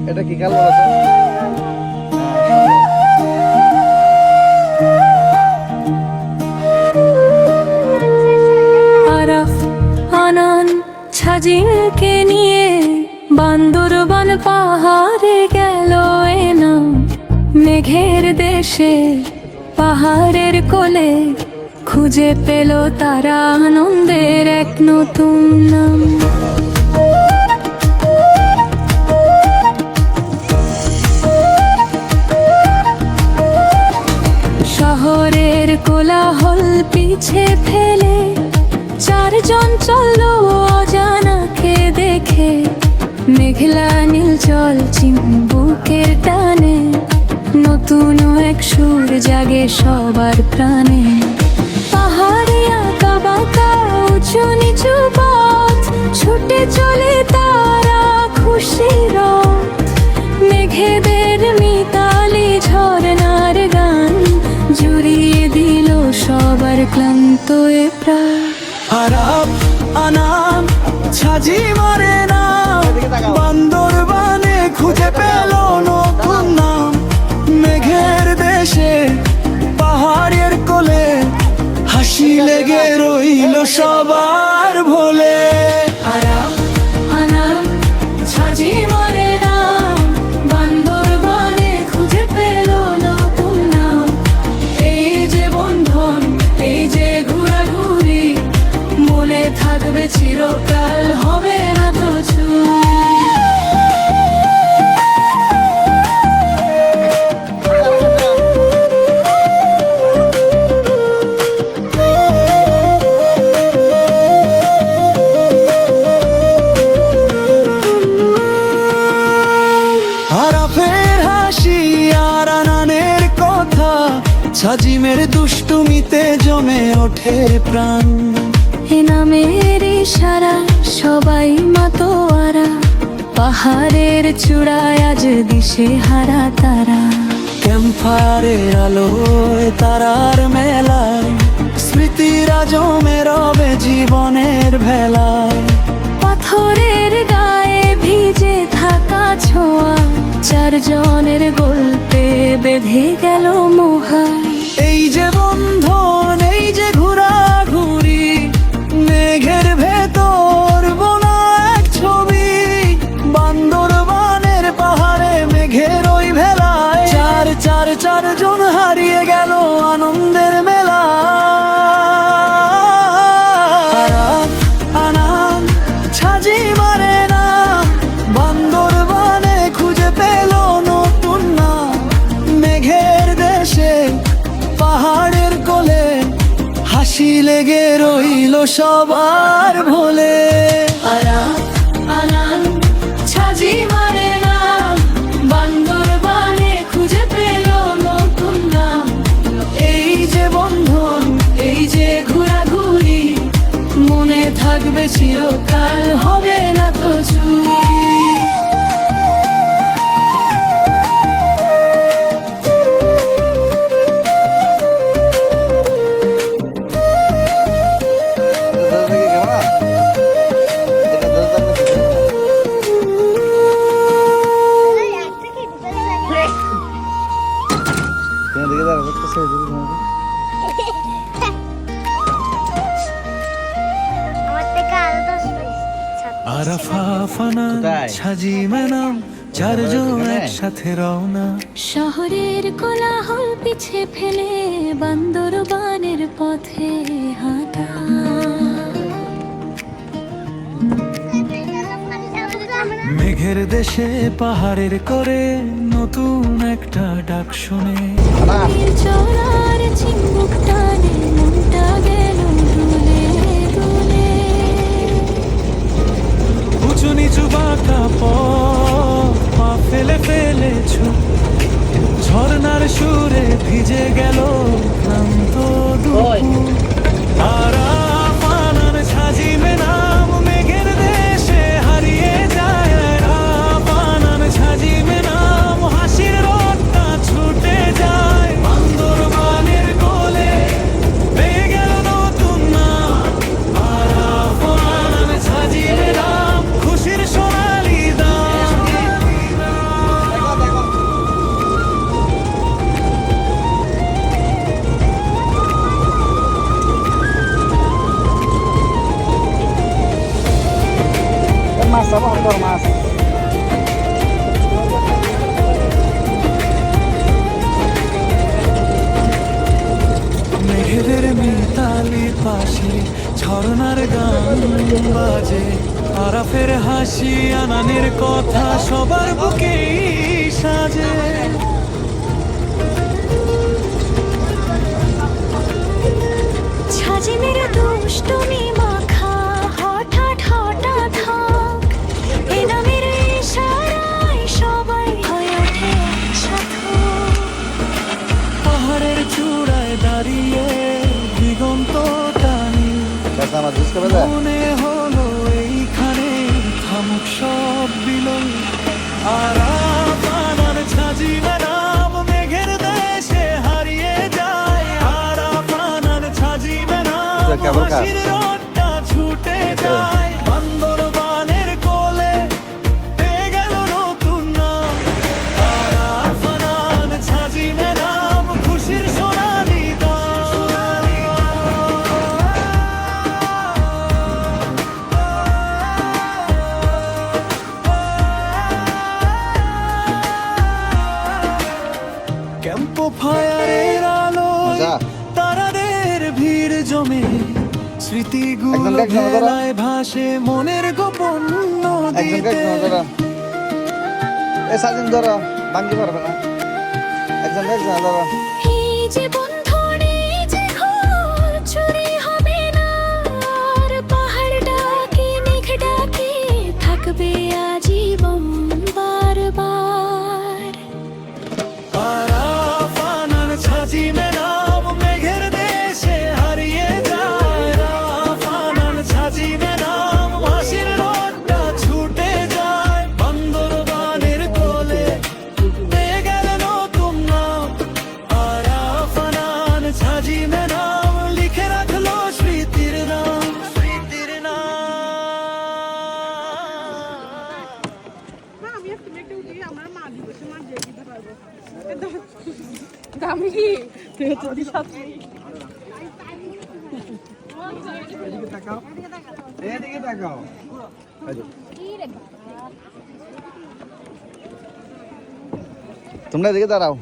এটা কি কাল বলো তো? আরাফ আনান ছাজিমকে নিয়ে বান্দরবান পাহাড়ে গেল এনা, মেঘের দেশে পাহাড়ের কোলে খুঁজে পেল তারা আনন্দের এক নতুন নাম। শহরের কোলাহল পিছে ফেলে চারজন চলল অজানাকে দেখে, মেঘলা নীল জল চিম্বুকের টানে নতুন এক সুর জাগে সবার প্রাণে। পাহাড়ে আঁকা বাঁকা উঁচু নিচু পথ ছুটে চলে তারা খুশির রথ, মেঘেদের মিতালি ঝরনার গান জুড়িয়ে দিল সবার ক্লান্ত এ প্রাণ। আরাফ আনান ছাজি মারে না, বান্দরবানে খুঁজে পেল নতুন নাম, মেঘের দেশে পাহাড়ের কোলে হাসি লেগে রইল সবার ভোলে। আরাফ আনান ছাজি মারে না, বান্দরবানে খুঁজে পেল নতুন নাম। এই যে বন্ধন, এই যে ঘোরাঘুরি, মনে থাকবে চিরকাল, হবে না তো ছুঁই। আরাফের হাসি আর আনানের কথা, ছাজিমের দুষ্টুমিতে জমে ওঠে প্রাণ। এ নামের ইশারা সবাই মাতোয়ারা, পাহাড়ের চূড়ায় আজ দিশে হারা তারা। ক্যাম্পফায়ারের আলোয় তারার মেলায় স্মৃতিরা জমে রবে জীবনের ভেলায়। পাথরের গায়ে ভিজে থাকা ছোঁয়া, চারজনের গল্পে বেঁধে গেল মোহায়। এই যে বন্ধন, এই যে ঘোরাঘুরি, মেঘের ভেতর বোনা এক ছবি, বান্দরবানের পাহাড়ে মেঘের ওই ভেলায় চারজন হারিয়ে গেল আনন্দের মেলা। আরাফ আনান ছাজি মারে না, বান্দরবানে খুঁজে পেল নতুন নাম, মেঘের দেশে পাহাড়ের কোলে হাসি লেগে রইল সবার ভোলে। আরাফ আনান ছাজি মারে না, বান্দরবানে খুঁজে পেল নতুন নাম। এই যে বন্ধন, এই যে ঘোরাঘুরি, মনে থাকবে চিরকাল, হবে না তো ছুঁই। আরাফ আনান ছাজি মেনাম চারজন একসাথে রওনা। শহরের কোলাহল পিছে ফেলে বান্দরবানের পথে হাঁটা। মেঘের দেশে পাহাড়ের করে নতুন একটা ডাক শুনে। চড়ার চিম্বুক টানে মনটা গেল দুলে দুলে। উঁচু নিচু বাঁকা পথ পা ফেলে ফেলে ছুট, ঝর্ণার সুরে ভিজে গেল ক্লান্ত দুপুর। আরাফ আনান ছাজি মেনাম, মেঘের দেশে হারিয়ে যায়। আরাফ আনান ছাজি মেনাম, হাসির রথটা ছুটে যায় বান্দরবানের কোলে, পেয়ে গেল নতুন নাম। আরাফ আনান ছাজি মেনাম। মাছ চাবো বড় মাছ। মেঘেদের মিতালি পাশে ঝর্ণার গান বাজে, আরাফের হাসি আনানের কথা সবার বুকেই সাজে। ছাজিমের দুষ্টুমি মাখা হঠাৎ হঠাৎ হাক, এ নামের ইশারায় সবাই হয়ে ওঠে একসাথে। পাহাড়ের চূড়ায় দাঁড়িয়ে দিগন্ত টানি, আমার জুস করে দেয়। মনে হলো এইখানে থামুক সব বিলয়। আরাফানার ছাজিমে নাম মেঘের দেশে হারিয়ে যায়। আরাফানার ছাজিমে নাম হাসির রোদটা ছুটে যায়। বান্দরবানের কোলে পেয়ে গেল নতুন নাম। আরাফানার ছাজিমে নাম খুশির সোনালি ক্যাম্প ফায়ারের আলো, তারাদের ভিড় জমে, স্মৃতিগুলো ভেলায় ভাসে মনের গোপন নদীতে। এ সাজিন ধরো, ভাঙতে পারবে না। একজন ধরো। এই যে বন্ধন, এই যে ঘর চুরি হবে না আর, পাহাড় ডাকে মেঘ ডাকে থাকবে আজীবন বারবার। আরাফানার ছাজিমে নাম মেঘের দেশে হারিয়ে যায়। আরাফানার ছাজিমে নাম হাসির রোদটা ছুটে যায়। বান্দরবানের কোলে পেয়ে গেল নতুন নাম। আরাফানার ছাজিমে নাম লিখে রাখলো স্মৃতির নাম, স্মৃতির নাম। আমি একটু একটু উঠি, আমার মা দিবসে মা দিয়ে দিতে পারবো। আমি কি তুই হচ্ছে দিশাত্রী। এদিকে তাকাও, এদিকে তাকাও। তোমরা এদিকে দাঁড়াও।